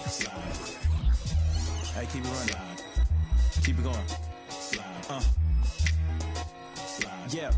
Hey, keep it running. Keep it going. Yeah.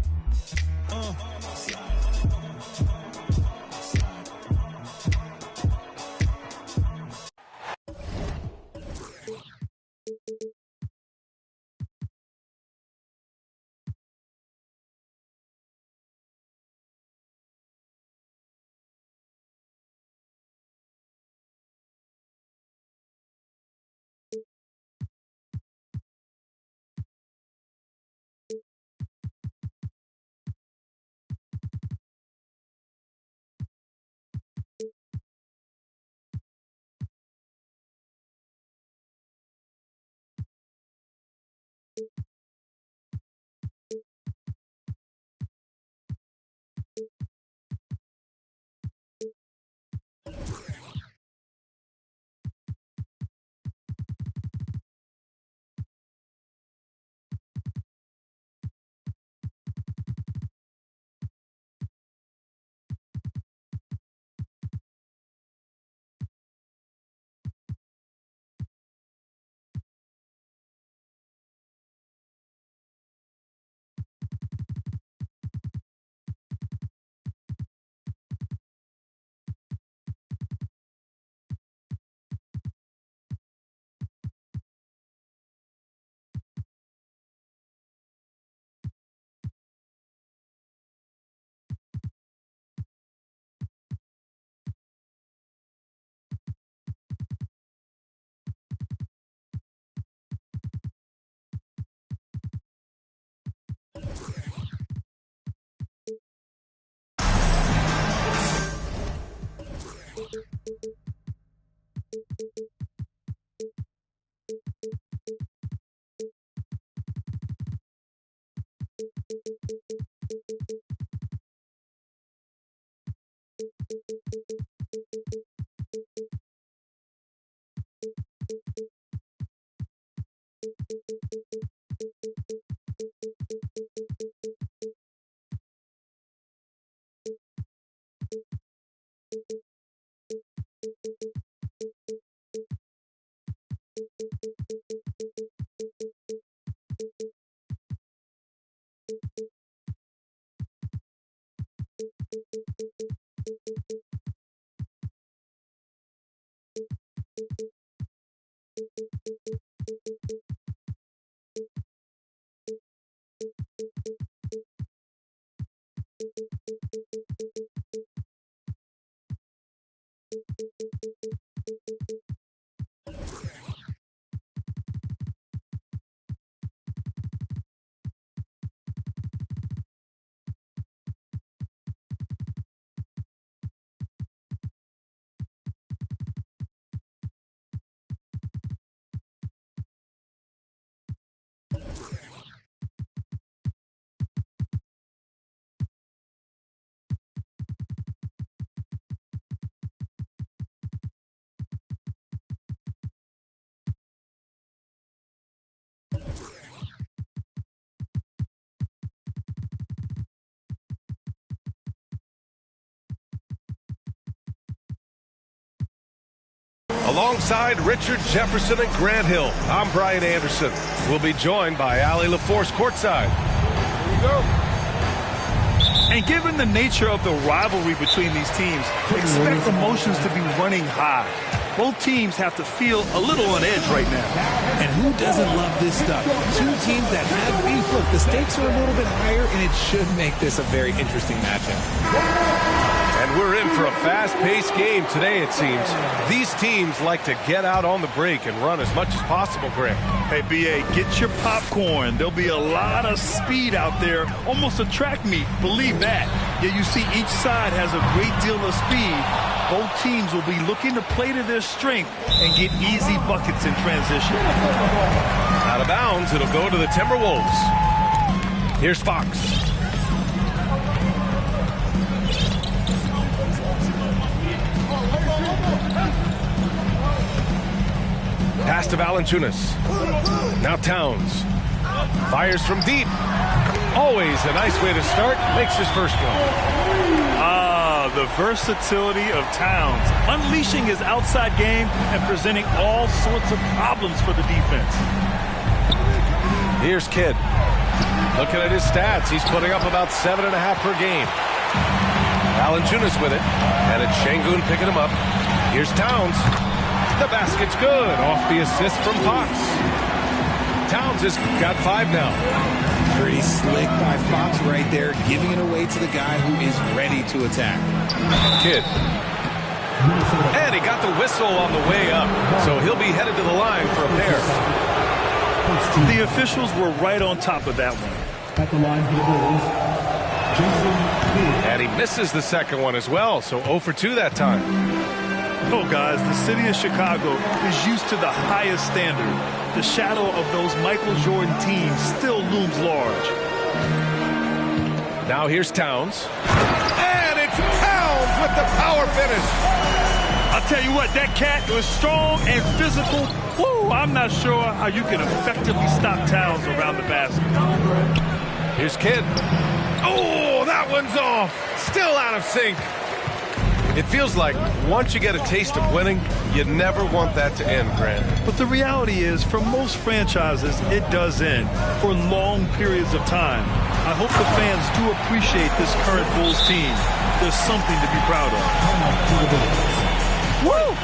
Alongside Richard Jefferson and Grant Hill, I'm Brian Anderson. We'll be joined by Allie LaForce courtside. Here we go. And given the nature of the rivalry between these teams, expect emotions to be running high. Both teams have to feel a little on edge right now. And who doesn't love this stuff? Two teams that have beef. Look, the stakes are a little bit higher, and it should make this a very interesting matchup. And we're in for a fast-paced game today, it seems. These teams like to get out on the break and run as much as possible, Greg. Hey, B.A., get your popcorn. There'll be a lot of speed out there, almost a track meet. Believe that. Yeah, you see each side has a great deal of speed. Both teams will be looking to play to their strength and get easy buckets in transition. Out of bounds, it'll go to the Timberwolves. Here's Fox. Pass to Valanciunas. Now Towns. Fires from deep. Always a nice way to start. Makes his first one. the versatility of Towns, unleashing his outside game and presenting all sorts of problems for the defense. Here's Kidd. Looking at his stats, he's putting up about 7.5 per game. Valanciunas with it, and it's Şengün picking him up. Here's Towns. The basket's good off the assist from Fox. Towns has got 5 now. Pretty slick by Fox right there, giving it away to the guy who is ready to attack. Kidd. And he got the whistle on the way up, so he'll be headed to the line for a pair. The officials were right on top of that one. At the line for the Bulls, Jason Kidd. And he misses the second one as well, so 0 for 2 that time. Oh, guys, the city of Chicago is used to the highest standard. The shadow of those Michael Jordan teams still looms large. Now here's Towns. And it's Towns with the power finish. I'll tell you what, that cat was strong and physical. Woo, I'm not sure how you can effectively stop Towns around the basket. Here's Kidd. Oh, that one's off. Still out of sync. It feels like once you get a taste of winning, you never want that to end, Grant. But the reality is, for most franchises, it does end for long periods of time. I hope the fans do appreciate this current Bulls team. There's something to be proud of. Woo!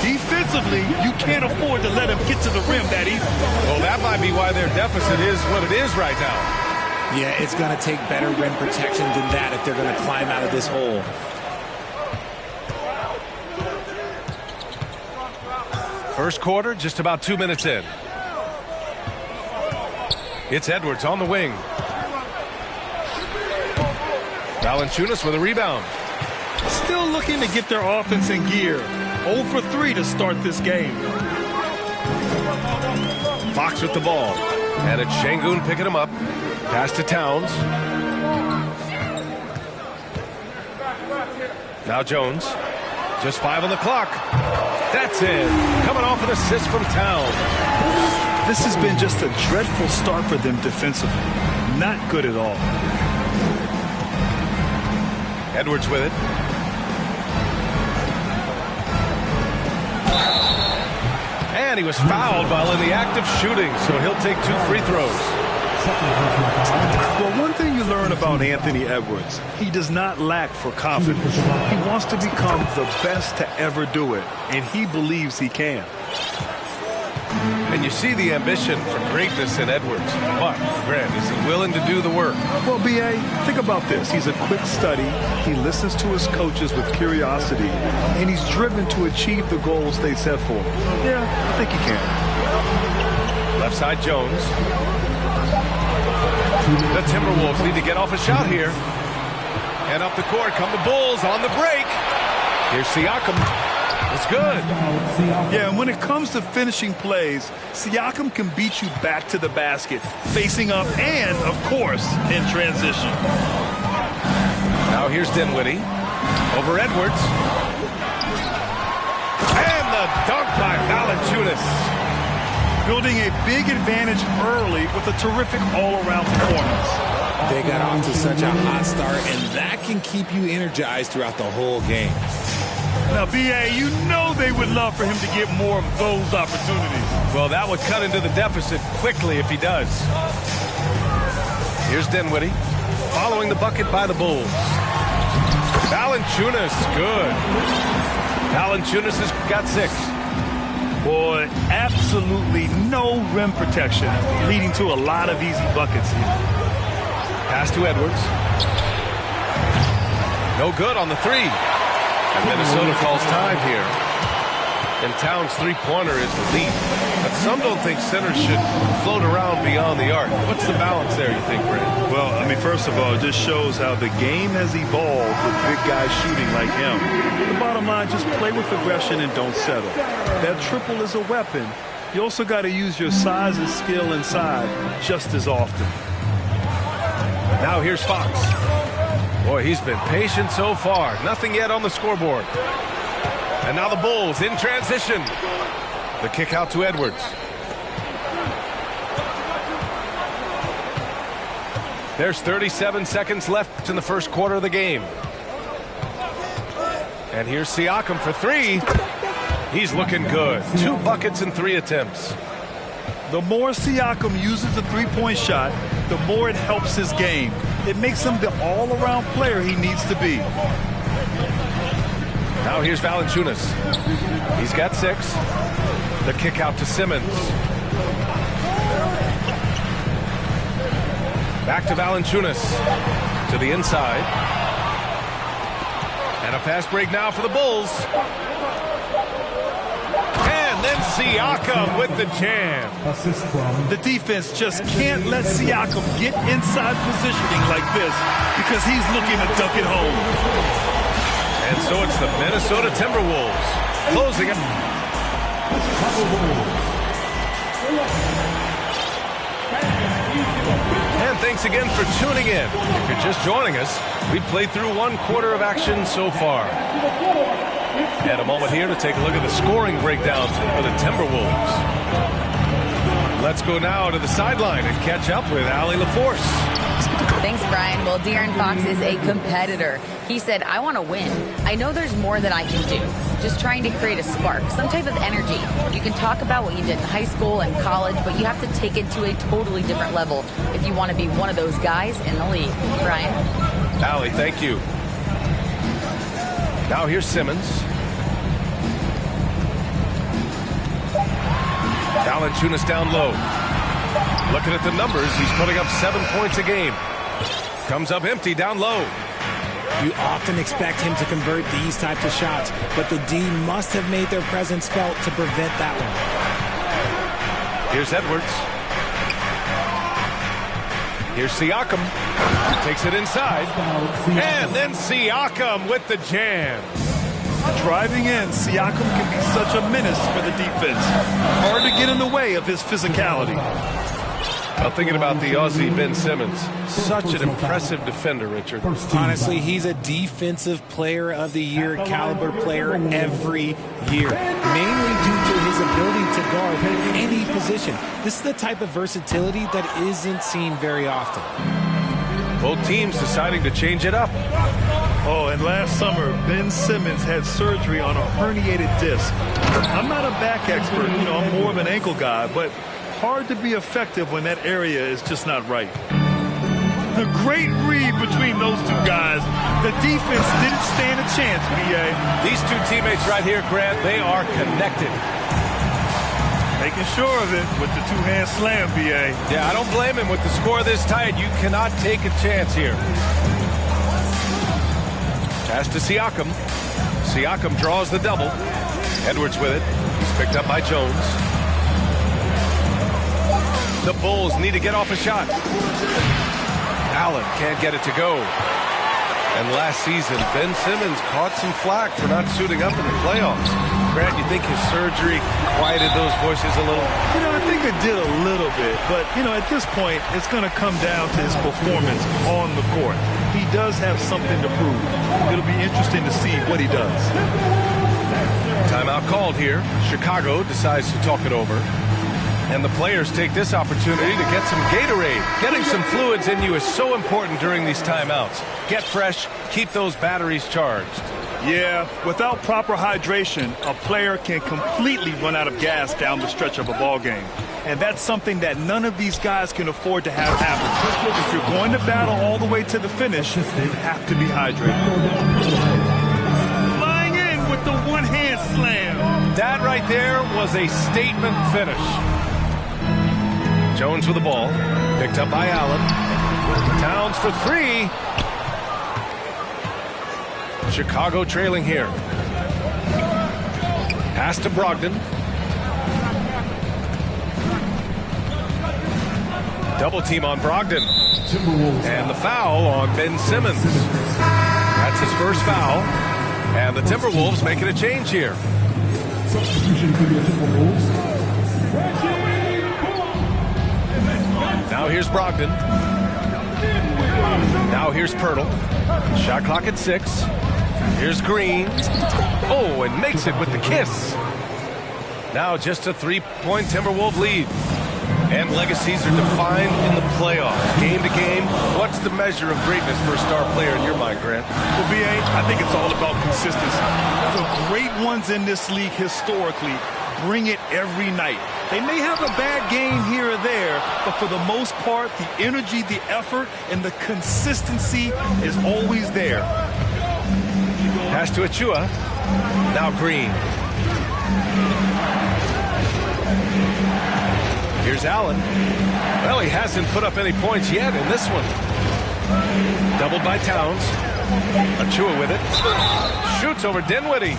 Defensively, you can't afford to let him get to the rim that easy. Well, that might be why their deficit is what it is right now. Yeah, it's going to take better rim protection than that if they're going to climb out of this hole. First quarter, just about 2 minutes in. It's Edwards on the wing. Valanciunas with a rebound. Still looking to get their offense in gear. 0 for 3 to start this game. Fox with the ball. And it's Şengün picking him up. Pass to Towns. Now Jones. Just 5 on the clock. That's it. Coming off an assist from Towns. This has been just a dreadful start for them defensively. Not good at all. Edwards with it. And he was fouled while in the act of shooting, so he'll take 2 free throws. Well, one thing you learn about Anthony Edwards, he does not lack for confidence. He wants to become the best to ever do it, and he believes he can. And you see the ambition for greatness in Edwards. But, Grant, is he willing to do the work? Well, B.A., think about this. He's a quick study. He listens to his coaches with curiosity, and he's driven to achieve the goals they set for him. Yeah, I think he can. Left side, Jones. The Timberwolves need to get off a shot here. And up the court come the Bulls on the break. Here's Siakam. It's good. Yeah, and when it comes to finishing plays, Siakam can beat you back to the basket, facing up and, of course, in transition. Now here's Dinwiddie. Over Edwards. And the dunk by Valanciunas. Building a big advantage early with a terrific all-around performance. They got off to such a hot start, and that can keep you energized throughout the whole game. Now, B.A., you know they would love for him to get more of those opportunities. Well, that would cut into the deficit quickly if he does. Here's Dinwiddie, following the bucket by the Bulls. Valanciunas, good. Valanciunas has got 6. Boy, absolutely no rim protection, leading to a lot of easy buckets here. Pass to Edwards. No good on the 3. And Minnesota calls time here. And Towns' three-pointer is the lead. But some don't think centers should float around beyond the arc. What's the balance there, you think, Brent? Well, I mean, first of all, it just shows how the game has evolved with big guys shooting like him. The bottom line, just play with aggression and don't settle. That triple is a weapon. You also got to use your size and skill inside just as often. Now here's Fox. Boy, he's been patient so far. Nothing yet on the scoreboard. And now the Bulls in transition. The kick out to Edwards. There's 37 seconds left in the first quarter of the game. And here's Siakam for three. He's looking good. 2 buckets in 3 attempts. The more Siakam uses the three-point shot, the more it helps his game. It makes him the all-around player he needs to be. Now here's Valanciunas. He's got 6. The kick out to Simmons. Back to Valanciunas. To the inside. And a fast break now for the Bulls. And then Siakam with the jam. Assist from The defense just can't let Siakam get inside positioning like this because he's looking to dunk it home. And so it's the Minnesota Timberwolves closing it. And thanks again for tuning in. If you're just joining us, we've played through 1 quarter of action so far. And a moment here to take a look at the scoring breakdowns for the Timberwolves. Let's go now to the sideline and catch up with Allie LaForce. Thanks, Brian. Well, De'Aaron Fox is a competitor. He said, I want to win. I know there's more that I can do. Just trying to create a spark, some type of energy. You can talk about what you did in high school and college, but you have to take it to a totally different level if you want to be one of those guys in the league. Brian? Allie, thank you. Now here's Simmons. Valanciunas down low. Looking at the numbers, he's putting up 7 points a game. Comes up empty down low. You often expect him to convert these types of shots, but the D must have made their presence felt to prevent that one. Here's Edwards. Here's Siakam. Takes it inside. And then Siakam with the jam. Driving in, Siakam can be such a menace for the defense. Hard to get in the way of his physicality. Well, thinking about the Aussie Ben Simmons, such an impressive defender, Richard. Honestly, he's a defensive player of the year caliber player every year, mainly due to his ability to guard any position. This is the type of versatility that isn't seen very often. Both teams deciding to change it up. Oh, and last summer, Ben Simmons had surgery on a herniated disc. I'm not a back expert, I'm more of an ankle guy, but hard to be effective when that area is just not right. A great read between those 2 guys. The defense didn't stand a chance, B.A. These 2 teammates right here, Grant, they are connected. Making sure of it with the 2-hand slam, B.A. Yeah, I don't blame him with the score this tight. You cannot take a chance here. Pass to Siakam. Siakam draws the double. Edwards with it. He's picked up by Jones. The Bulls need to get off a shot. Allen can't get it to go. And last season, Ben Simmons caught some flack for not suiting up in the playoffs. Grant, you think his surgery quieted those voices a little? I think it did a little bit. But, at this point, it's going to come down to his performance on the court. He does have something to prove. It'll be interesting to see what he does. Timeout called here. Chicago decides to talk it over. And the players take this opportunity to get some Gatorade. Getting some fluids in you is so important during these timeouts. Get fresh, keep those batteries charged. Yeah, without proper hydration, a player can completely run out of gas down the stretch of a ball game. And that's something that none of these guys can afford to have happen. If you're going to battle all the way to the finish, you have to be hydrated. Flying in with the 1-hand slam. That right there was a statement finish. Jones with the ball. Picked up by Allen. Towns for 3. Chicago trailing here. Pass to Brogdon. Double team on Brogdon. And the foul on Ben Simmons. That's his first foul. And the Timberwolves making a change here. substitution for the Timberwolves. Now here's Brogdon. Now here's Pirtle. Shot clock at 6. Here's Green. Oh, and makes it with the kiss. Now just a 3-point Timberwolves lead. And legacies are defined in the playoffs. Game to game, what's the measure of greatness for a star player in your mind, Grant? Well, B.A., I think it's all about consistency. The great ones in this league historically bring it every night. They may have a bad game here or there, but for the most part, the energy, the effort, and the consistency is always there. Pass to Achua. Now Green. Here's Allen. Well, he hasn't put up any points yet in this one. Doubled by Towns. Achua with it. Shoots over Dinwiddie.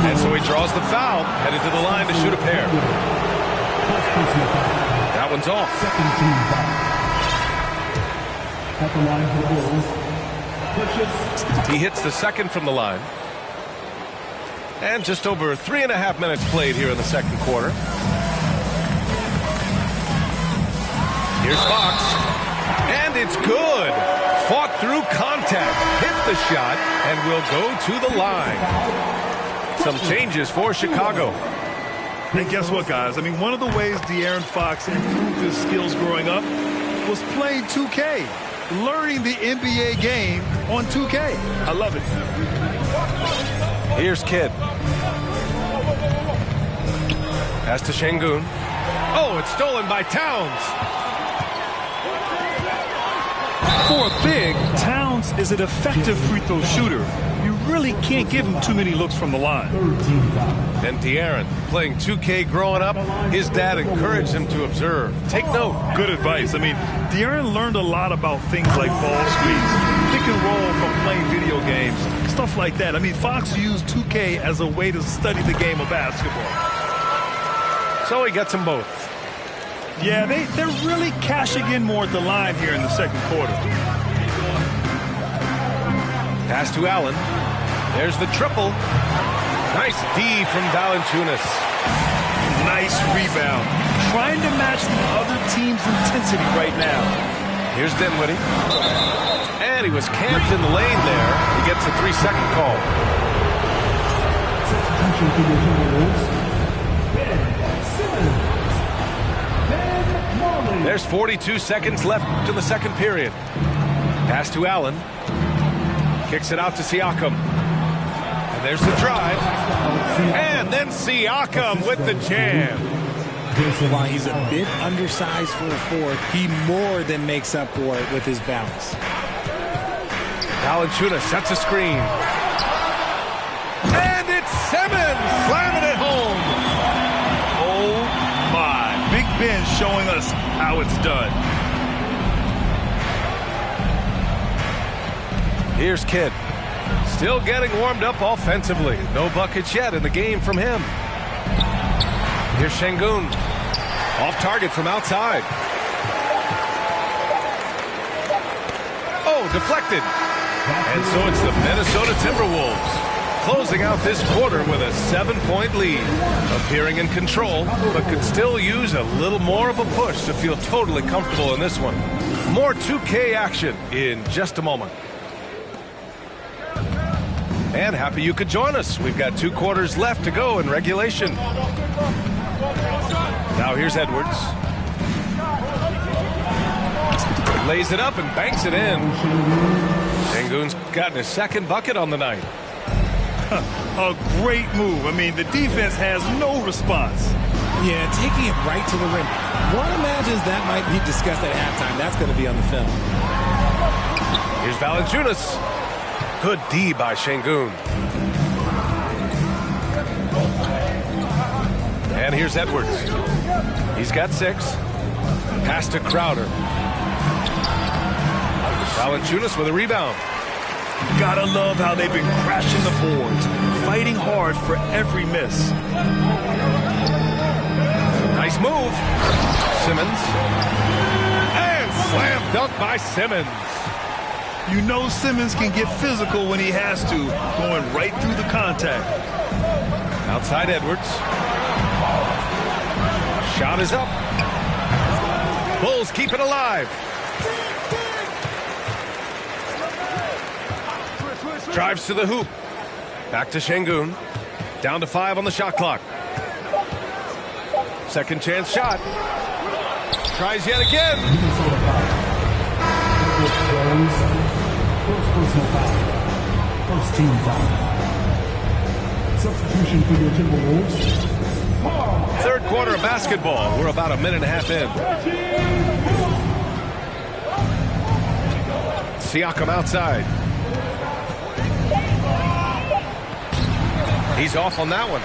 And so he draws the foul. Headed to the line to shoot a pair. That one's off. Second team foul. At the line for the Bulls. He hits the second from the line. And just over 3.5 minutes played here in the second quarter. Here's Fox. And it's good. Fought through contact. Hit the shot and will go to the line. Some changes for Chicago. And guess what, guys? I mean, one of the ways De'Aaron Fox improved his skills growing up was playing 2K. Learning the NBA game on 2K. I love it. Here's Kidd. Pass to Şengün. Oh, it's stolen by Towns. For a big, Towns is an effective free throw shooter. You really can't give him too many looks from the line. And De'Aaron, playing 2K growing up, his dad encouraged him to observe. Take note. Good advice. I mean, De'Aaron learned a lot about things like ball screens, pick and roll from playing video games, stuff like that. I mean, Fox used 2K as a way to study the game of basketball. So he gets them both. Yeah, they're really cashing in more at the line here in the second quarter. Pass to Allen. There's the triple. Nice D from Valanciunas. Nice rebound. Trying to match the other team's intensity right now. Here's Dinwiddie. And he was camped in the lane there. He gets a 3-second call. Substitution for the Timberwolves. Ben Simmons. Ben Marley. There's 42 seconds left in the second period. Pass to Allen. Kicks it out to Siakam. And there's the drive. And then Siakam with the jam. While he's a bit undersized for a fourth, he more than makes up for it with his bounce. Valanciunas sets a screen. And it's Simmons slamming it home. Oh, my. Big Ben showing us how it's done. Here's Kidd. Still getting warmed up offensively. No buckets yet in the game from him. Here's Şengün. Off target from outside. Oh, deflected. And so it's the Minnesota Timberwolves closing out this quarter with a 7-point lead. Appearing in control, but could still use a little more of a push to feel totally comfortable in this one. More 2K action in just a moment. And happy you could join us. We've got 2 quarters left to go in regulation. Now here's Edwards. Lays it up and banks it in. Şengün's gotten his second bucket on the night. A great move. I mean, the defense has no response. Yeah, taking it right to the rim. One imagines that might be discussed at halftime. That's going to be on the film. Here's Valanciunas. Good D by Şengün. And here's Edwards. He's got 6. Pass to Crowder. Valanciunas with a rebound. Gotta love how they've been crashing the boards, fighting hard for every miss. Nice move. Simmons. And slam dunk by Simmons. You know Simmons can get physical when he has to, going right through the contact. Outside Edwards. Shot is up. Bulls keep it alive. Drives to the hoop. Back to Şengün. Down to 5 on the shot clock. Second chance shot. Tries yet again. plays. First personal foul. First team foul. Substitution for your Timberwolves. Third quarter of basketball. We're about a minute and a half in. Siakam outside. He's off on that one.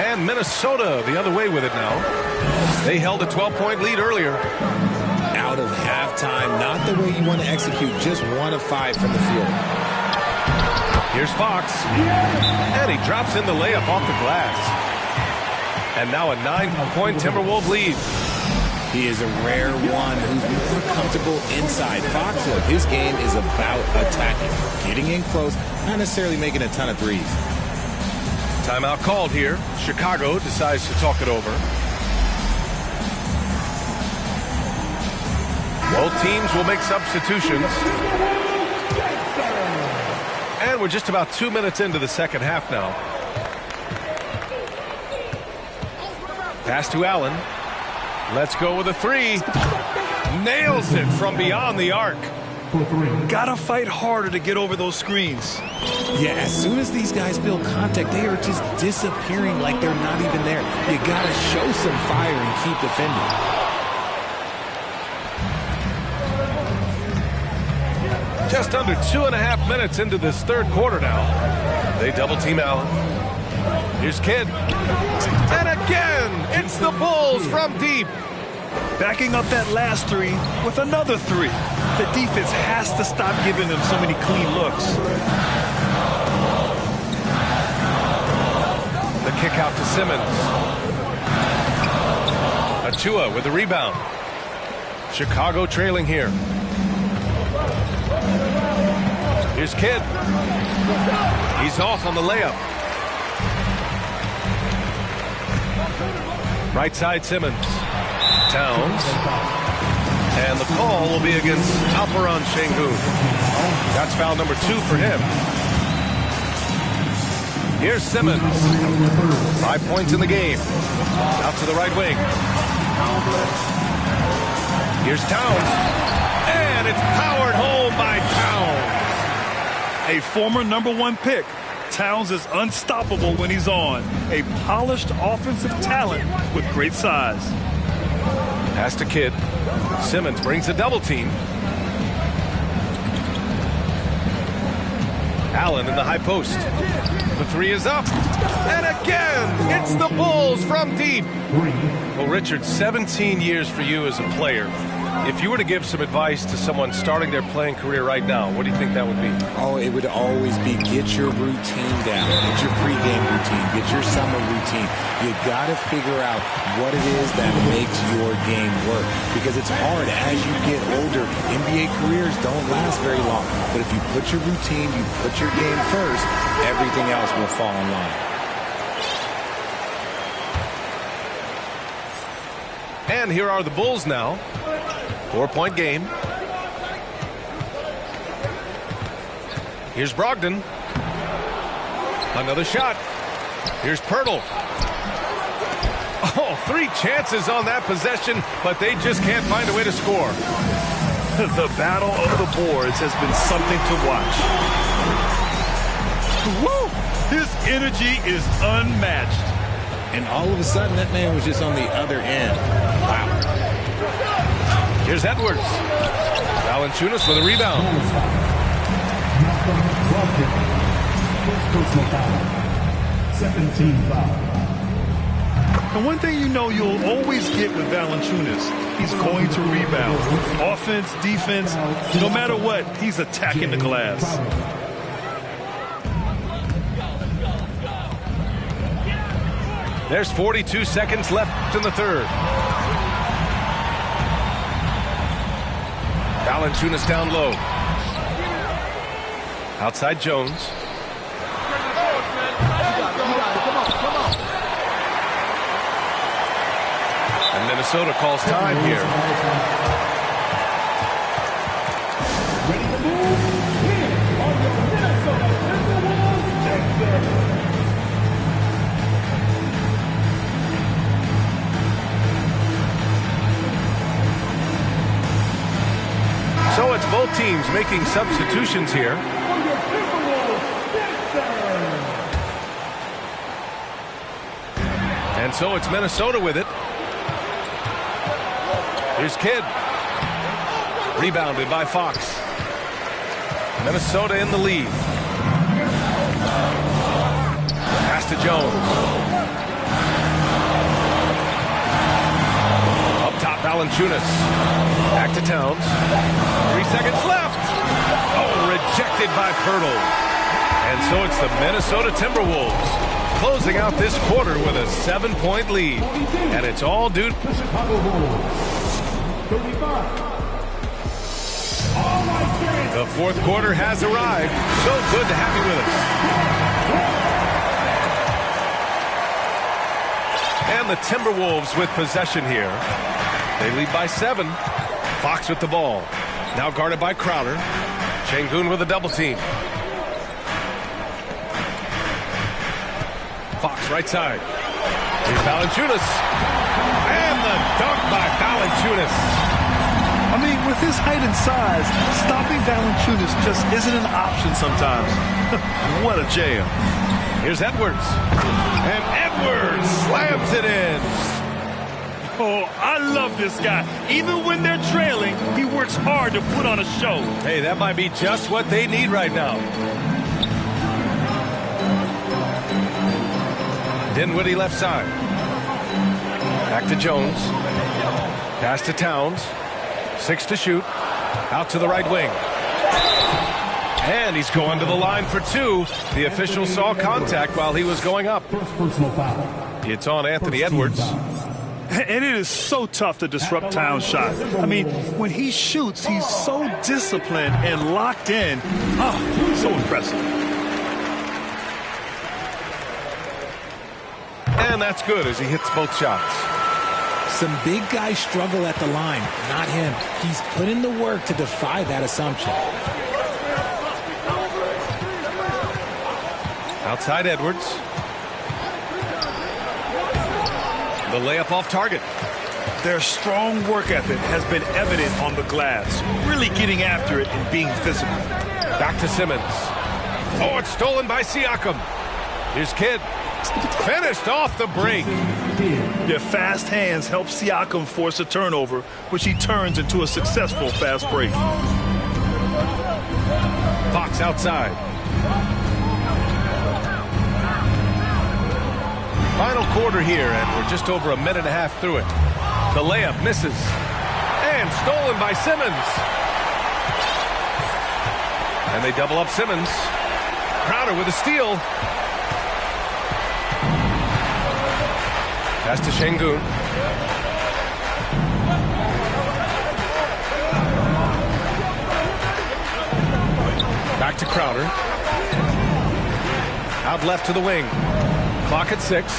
And Minnesota the other way with it now. They held a 12-point lead earlier. Out of halftime, not the way you want to execute, just 1 of 5 from the field. Here's Fox. And he drops in the layup off the glass. And now a 9-point Timberwolves lead. He is a rare one who's more comfortable inside. Fox, look, his game is about attacking, getting in close, not necessarily making a ton of threes. Timeout called here. Chicago decides to talk it over. Both teams will make substitutions. And we're just about 2 minutes into the second half now. Pass to Allen. Let's go with a 3. Nails it from beyond the arc. Gotta fight harder to get over those screens. Yeah, as soon as these guys feel contact, they are just disappearing like they're not even there. You gotta show some fire and keep defending. Just under 2.5 minutes into this third quarter now. They double team Allen. Here's Kidd. And again, it's the Bulls from deep. Backing up that last 3 with another 3. The defense has to stop giving them so many clean looks. The kick out to Simmons. Achua with the rebound. Chicago trailing here. Here's Kidd. He's off on the layup. Right side Simmons. Towns. And the call will be against Alperen Sengun. That's foul number 2 for him. Here's Simmons. 5 points in the game. Out to the right wing. Here's Towns. And it's powered home by Towns. A former #1 pick. Towns is unstoppable when he's on. A polished offensive talent with great size. Pass to Kidd. Simmons brings a double team. Allen in the high post. The 3 is up. And again, it's the Bulls from deep. Well, Richard, 17 years for you as a player. If you were to give some advice to someone starting their playing career right now, what do you think that would be? Oh, it would always be get your routine down. Get your pregame routine. Get your summer routine. You got to figure out what it is that makes your game work. Because it's hard as you get older. NBA careers don't last very long. But if you put your routine, you put your game first, everything else will fall in line. And here are the Bulls now. 4-point game. Here's Brogdon. Another shot. Here's Pirtle. Oh, 3 chances on that possession, but they just can't find a way to score. The battle of the boards has been something to watch. Woo! His energy is unmatched. And all of a sudden, that man was just on the other end. Wow. Here's Edwards. Valanciunas with a rebound. Second team foul. And one thing you know you'll always get with Valanciunas, he's going to rebound. Offense, defense, no matter what, he's attacking the glass. There's 42 seconds left in the third. Valanciunas down low. Outside Jones. And Minnesota calls time here. Ready to move? Here on your Minnesota Timberwolves Texas. So it's both teams making substitutions here. And so it's Minnesota with it. Here's Kidd. Rebounded by Fox. Minnesota in the lead. Pass to Jones. Up top, Valanciunas. Back to Towns. 3 seconds left. Oh, rejected by Pirtle. And so it's the Minnesota Timberwolves closing out this quarter with a 7-point lead. And it's all due to Chicago Bulls. 35. the fourth quarter has arrived. So good to have you with us. And the Timberwolves with possession here. They lead by 7. Fox with the ball. Now guarded by Crowder. Şengün with a double team. Fox right side. Here's Valanciunas. And the dunk by Valanciunas. I mean, with his height and size, stopping Valanciunas just isn't an option sometimes. What a jam. Here's Edwards. And Edwards slams it in. Oh, I love this guy. Even when they're trailing, he works hard to put on a show. Hey, that might be just what they need right now. Dinwiddie left side. Back to Jones. Pass to Towns. 6 to shoot. Out to the right wing. And he's going to the line for 2. The official saw contact while he was going up. First personal foul. It's on Anthony Edwards. And it is so tough to disrupt Towns' shot. I mean, when he shoots, he's so disciplined and locked in. Oh, so impressive. And that's good as he hits both shots. Some big guys struggle at the line, not him. He's put in the work to defy that assumption. Outside Edwards. The layup off target. Their strong work ethic has been evident on the glass, really getting after it and being physical. Back to Simmons. Oh, it's stolen by Siakam. Here's Kidd. Finished off the break. Their fast hands help Siakam force a turnover, which he turns into a successful fast break. Fox outside. Final quarter here, and we're just over a minute and a half through it. The layup misses. And stolen by Simmons. And they double up Simmons. Crowder with a steal. Pass to Şengün. Back to Crowder. Out left to the wing. Clock at 6.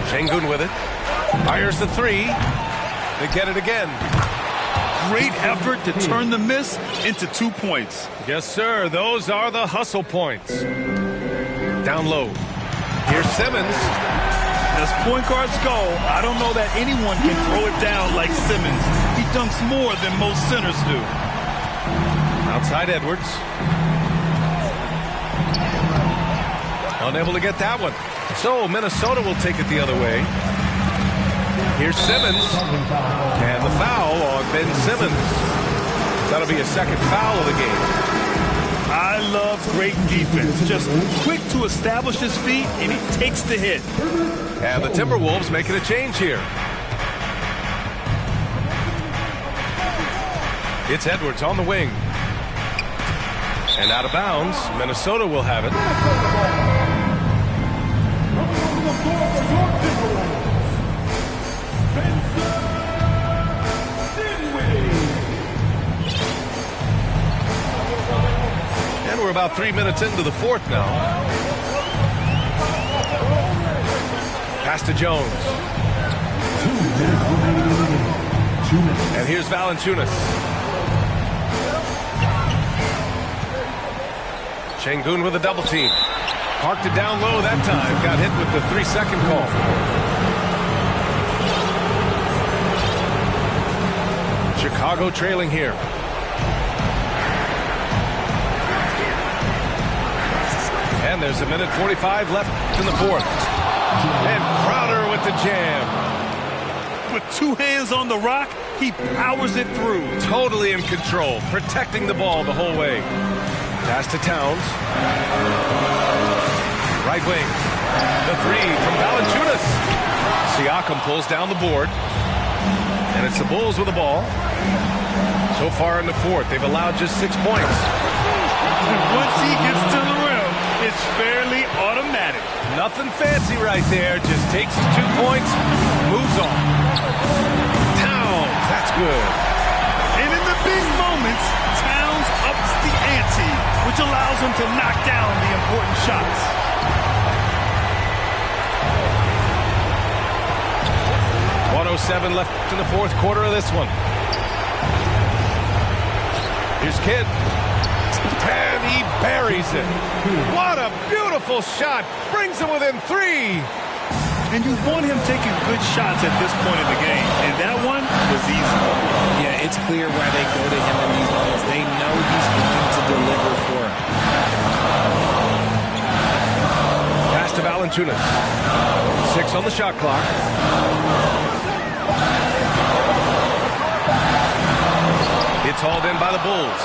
Şengün with it. Fires the 3. They get it again. Great effort to turn the miss into 2 points. Yes, sir. Those are the hustle points. Down low. Here's Simmons. As point guards go, I don't know that anyone can throw it down like Simmons. He dunks more than most centers do. Outside Edwards. Unable to get that one. So Minnesota will take it the other way. Here's Simmons. And the foul on Ben Simmons. That'll be a second foul of the game. I love great defense. Just quick to establish his feet, and he takes the hit. And the Timberwolves making a change here. It's Edwards on the wing. And out of bounds, Minnesota will have it. And we're about 3 minutes into the fourth now. Pass to Jones. And here's Valanciunas. Şengün with a double team. Parked it down low that time. Got hit with the 3-second call. Chicago Chicago trailing here. And there's 1:45 left in the fourth. And Crowder with the jam. With two hands on the rock, he powers it through. Totally in control, protecting the ball the whole way. Pass to Towns. Right wing. The three from Valanciunas. Siakam pulls down the board. And it's the Bulls with the ball. So far in the fourth, they've allowed just 6 points. And once he gets to the rim, it's fairly automatic. Nothing fancy right there. Just takes his 2 points, moves on. Towns, that's good. And in the big moments, Towns ups the ante, which allows him to knock down the important shots. .107 left in the fourth quarter of this one. Here's Kidd. And he buries it. What a beautiful shot. Brings him within 3. And you want him taking good shots at this point in the game. And that one was easy. Yeah, it's clear why they go to him in these moments. They know he's going to deliver for him. Pass to Valanciunas. 6 on the shot clock. It's hauled in by the Bulls.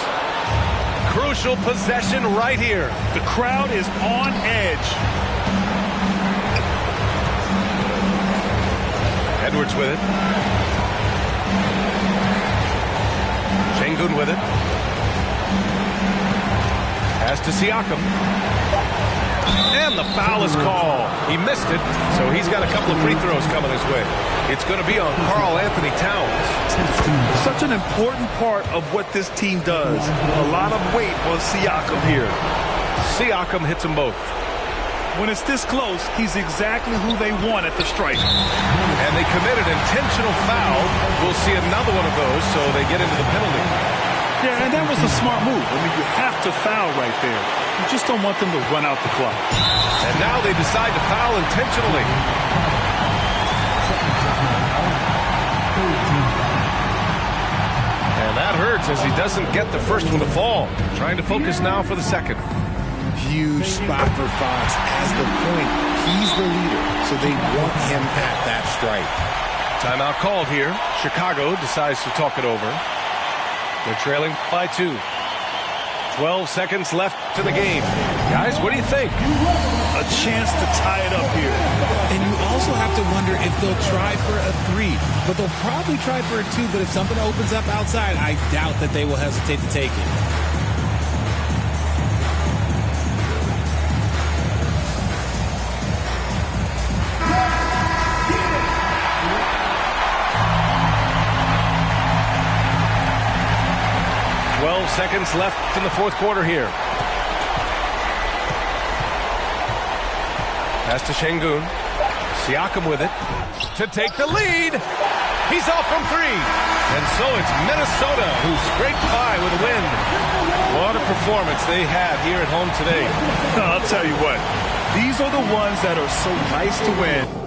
Crucial possession right here. The crowd is on edge. Edwards with it. Şengün with it. Pass to Siakam. And the foul is called. He missed it, so he's got a couple of free throws coming his way. It's going to be on Karl Anthony Towns. Such an important part of what this team does. A lot of weight on Siakam here. Siakam hits them both. When it's this close, he's exactly who they want at the stripe. And they committed intentional foul. We'll see another one of those, so they get into the penalty. Yeah, and that was a smart move. I mean, you have to foul right there. You just don't want them to run out the clock. And now they decide to foul intentionally. And that hurts as he doesn't get the first one to fall. Trying to focus now for the second. Huge spot for Fox. As the point, he's the leader, so they want him at that stripe. Timeout called here. Chicago decides to talk it over. They're trailing by 2. 12 seconds left to the game. Guys, what do you think? A chance to tie it up here. And you also have to wonder if they'll try for a 3. But they'll probably try for a 2. But if something opens up outside, I doubt that they will hesitate to take it. Seconds left in the fourth quarter here. Pass to Şengün. Siakam with it to take the lead. He's off from 3. And so it's Minnesota who scraped by with a win. What a performance they had here at home today. I'll tell you what, these are the ones that are so nice to win.